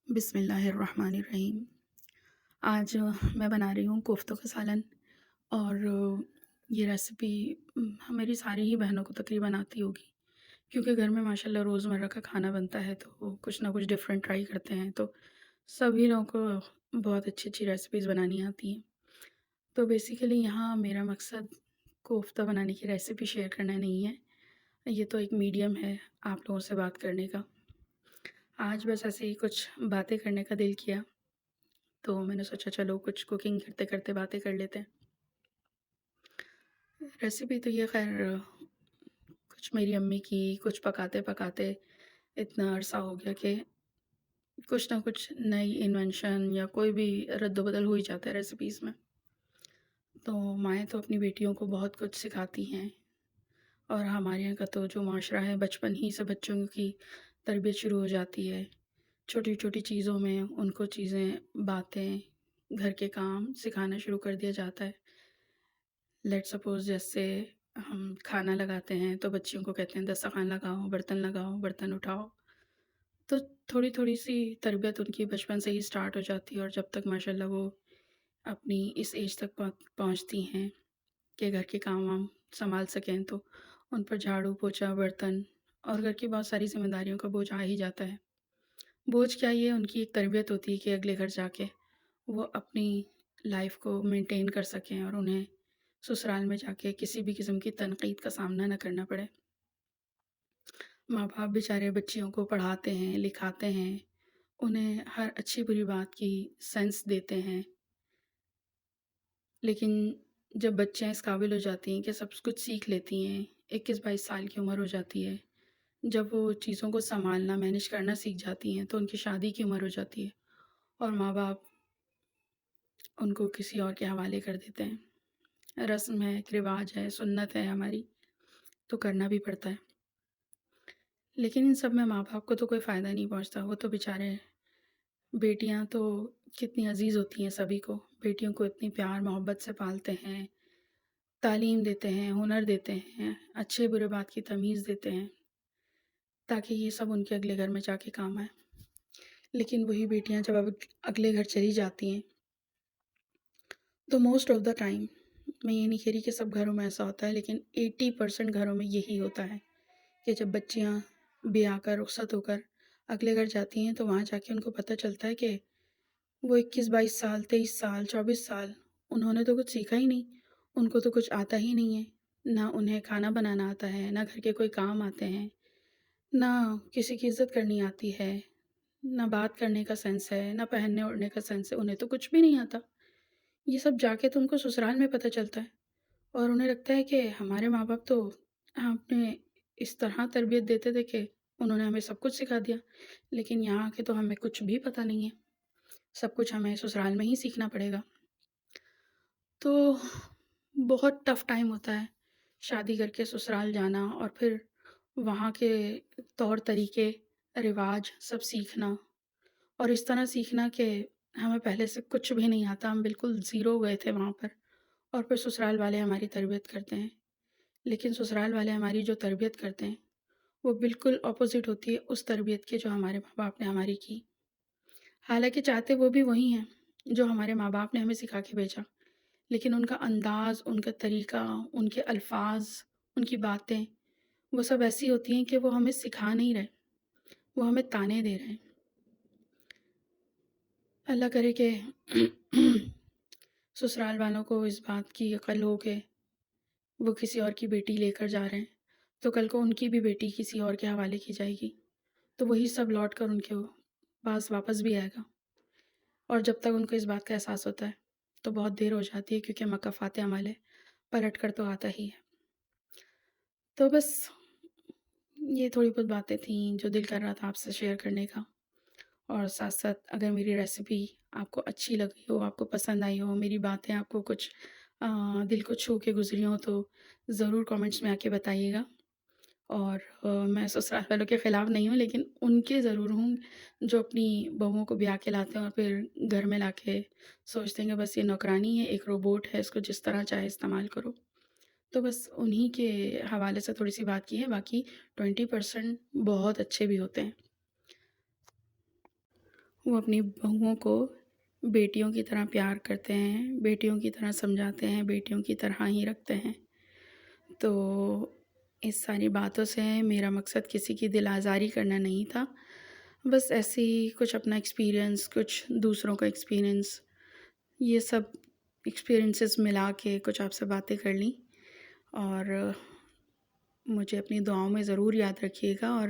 بسم اللہ الرحمن الرحیم۔ آج میں بنا رہی ہوں کوفتوں کا سالن، اور یہ ریسیپی میری ساری ہی بہنوں کو تقریباً آتی ہوگی، کیونکہ گھر میں ماشاءاللہ روزمرہ کا کھانا بنتا ہے تو کچھ نہ کچھ ڈفرینٹ ٹرائی کرتے ہیں، تو سبھی لوگوں کو بہت اچھی اچھی ریسیپیز بنانی آتی ہیں۔ تو بیسیکلی یہاں میرا مقصد کوفتہ بنانے کی ریسیپی شیئر کرنا نہیں ہے، یہ تو ایک میڈیم ہے آپ لوگوں سے بات کرنے کا۔ آج بس ایسے ہی کچھ باتیں کرنے کا دل کیا، تو میں نے سوچا چلو کچھ کوکنگ کرتے کرتے باتیں کر لیتے ہیں۔ ریسیپی تو یہ خیر کچھ میری امی کی، کچھ پکاتے پکاتے اتنا عرصہ ہو گیا کہ کچھ نہ کچھ نئی انوینشن یا کوئی بھی رد و بدل ہو ہی جاتا ہے ریسیپیز میں۔ تو مائیں تو اپنی بیٹیوں کو بہت کچھ سکھاتی ہیں، اور ہمارے یہاں کا تو جو معاشرہ ہے بچپن ہی سے بچوں کی تربیت شروع ہو جاتی ہے، چھوٹی چھوٹی چیزوں میں ان کو چیزیں، باتیں، گھر کے کام سکھانا شروع کر دیا جاتا ہے۔ لیٹ سپوز جیسے ہم کھانا لگاتے ہیں تو بچیوں کو کہتے ہیں دسترخوان لگاؤ، برتن اٹھاؤ، تو تھوڑی تھوڑی سی تربیت ان کی بچپن سے ہی اسٹارٹ ہو جاتی ہے، اور جب تک ماشاءاللہ وہ اپنی اس ایج تک پہنچتی ہیں کہ گھر کے کام وام سنبھال سکیں، تو ان پر جھاڑو پوچھا، برتن اور گھر کی بہت ساری ذمہ داریوں کا بوجھ آ ہی جاتا ہے۔ بوجھ کیا، یہ ان کی ایک تربیت ہوتی ہے کہ اگلے گھر جا کے وہ اپنی لائف کو مینٹین کر سکیں، اور انہیں سسرال میں جا کے کسی بھی قسم کی تنقید کا سامنا نہ کرنا پڑے۔ ماں باپ بیچارے بچیوں کو پڑھاتے ہیں، لکھاتے ہیں، انہیں ہر اچھی بری بات کی سینس دیتے ہیں، لیکن جب بچیاں اس قابل ہو جاتی ہیں کہ سب کچھ سیکھ لیتی ہیں، 21-22 سال کی عمر ہو جاتی ہے، جب وہ چیزوں کو سنبھالنا، مینیج کرنا سیکھ جاتی ہیں، تو ان کی شادی کی عمر ہو جاتی ہے، اور ماں باپ ان کو کسی اور کے حوالے کر دیتے ہیں۔ رسم ہے، ایک رواج ہے، سنت ہے ہماری، تو کرنا بھی پڑتا ہے۔ لیکن ان سب میں ماں باپ کو تو کوئی فائدہ نہیں پہنچتا، وہ تو بیچارے، بیٹیاں تو کتنی عزیز ہوتی ہیں سبھی کو، بیٹیوں کو اتنی پیار محبت سے پالتے ہیں، تعلیم دیتے ہیں، ہنر دیتے ہیں، اچھے برے بات کی تمیز دیتے ہیں، تاکہ یہ سب ان کے اگلے گھر میں جا کے کام آئے۔ لیکن وہی بیٹیاں جب اب اگلے گھر چلی جاتی ہیں تو موسٹ آف دا ٹائم، میں یہ نہیں کہہ رہی کہ سب گھروں میں ایسا ہوتا ہے، لیکن 80% گھروں میں یہی ہوتا ہے کہ جب بچیاں بیاہ کر رخصت ہو کر اگلے گھر جاتی ہیں تو وہاں جا کے ان کو پتہ چلتا ہے کہ وہ 21-22 سال، 23 سال، 24 سال انہوں نے تو کچھ سیکھا ہی نہیں، ان کو تو کچھ آتا ہی نہیں ہے، نہ انہیں کھانا بنانا آتا ہے، نہ گھر کے کوئی کام آتے ہیں، نہ کسی کی عزت کرنی آتی ہے، نہ بات کرنے کا سینس ہے، نہ پہننے اوڑھنے کا سینس ہے، انہیں تو کچھ بھی نہیں آتا۔ یہ سب جا کے تو ان کو سسرال میں پتہ چلتا ہے، اور انہیں لگتا ہے کہ ہمارے ماں باپ تو ہمیں اس طرح تربیت دیتے تھے کہ انہوں نے ہمیں سب کچھ سکھا دیا، لیکن یہاں کے تو ہمیں کچھ بھی پتہ نہیں ہے، سب کچھ ہمیں سسرال میں ہی سیکھنا پڑے گا۔ تو بہت ٹف ٹائم ہوتا ہے شادی کر کے سسرال جانا، اور پھر وہاں کے طور طریقے، رواج سب سیکھنا، اور اس طرح سیکھنا کہ ہمیں پہلے سے کچھ بھی نہیں آتا، ہم بالکل زیرو گئے تھے وہاں پر، اور پھر سسرال والے ہماری تربیت کرتے ہیں۔ لیکن سسرال والے ہماری جو تربیت کرتے ہیں وہ بالکل اپوزٹ ہوتی ہے اس تربیت کے جو ہمارے ماں باپ نے ہماری کی، حالانکہ چاہتے وہ بھی وہی ہیں جو ہمارے ماں باپ نے ہمیں سکھا کے بھیجا، لیکن ان کا انداز، ان کا طریقہ، ان کے الفاظ، ان کی باتیں، وہ سب ایسی ہوتی ہیں کہ وہ ہمیں سکھا نہیں رہے، وہ ہمیں تانے دے رہے ہیں۔ اللہ کرے کہ سسرال والوں کو اس بات کی عقل ہو کہ وہ کسی اور کی بیٹی لے کر جا رہے ہیں، تو کل کو ان کی بھی بیٹی کسی اور کے حوالے کی جائے گی، تو وہی سب لوٹ کر ان کے پاس واپس بھی آئے گا، اور جب تک ان کو اس بات کا احساس ہوتا ہے تو بہت دیر ہو جاتی ہے، کیونکہ مکافات عمل ہے، پلٹ کر تو آتا ہی ہے۔ تو بس یہ تھوڑی بہت باتیں تھیں جو دل کر رہا تھا آپ سے شیئر کرنے کا، اور ساتھ ساتھ اگر میری ریسیپی آپ کو اچھی لگی ہو، آپ کو پسند آئی ہو، میری باتیں آپ کو کچھ دل کو چھو کے گزری ہوں، تو ضرور کامنٹس میں آ کے بتائیے گا۔ اور میں سسرال والوں کے خلاف نہیں ہوں، لیکن ان کے ضرور ہوں جو اپنی بہوؤں کو بیاہ کے لاتے ہیں اور پھر گھر میں لا کے سوچتے ہیں کہ بس یہ نوکرانی ہے، ایک روبوٹ ہے، اس کو جس طرح چاہے استعمال کرو۔ تو بس انہی کے حوالے سے تھوڑی سی بات کی ہے، باقی 20% بہت اچھے بھی ہوتے ہیں۔ وہ اپنی بہوؤں کو بیٹیوں کی طرح پیار کرتے ہیں، بیٹیوں کی طرح سمجھاتے ہیں، بیٹیوں کی طرح ہی رکھتے ہیں۔ تو اس ساری باتوں سے میرا مقصد کسی کی دل آزاری کرنا نہیں تھا، بس ایسے ہی کچھ اپنا ایکسپیرئنس، کچھ دوسروں کا ایکسپیرئنس، یہ سب ایکسپیرئنسز ملا کے کچھ آپ سے باتیں کر لیں، اور مجھے اپنی دعاؤں میں ضرور یاد رکھیے گا، اور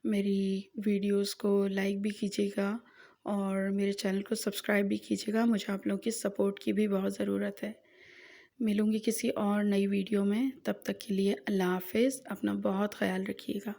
میری ویڈیوز کو لائک بھی کیجیے گا اور میرے چینل کو سبسکرائب بھی کیجیے گا۔ مجھے آپ لوگوں کی سپورٹ کی بھی بہت ضرورت ہے۔ ملوں گی کسی اور نئی ویڈیو میں، تب تک کے لیے اللہ حافظ، اپنا بہت خیال رکھیے گا۔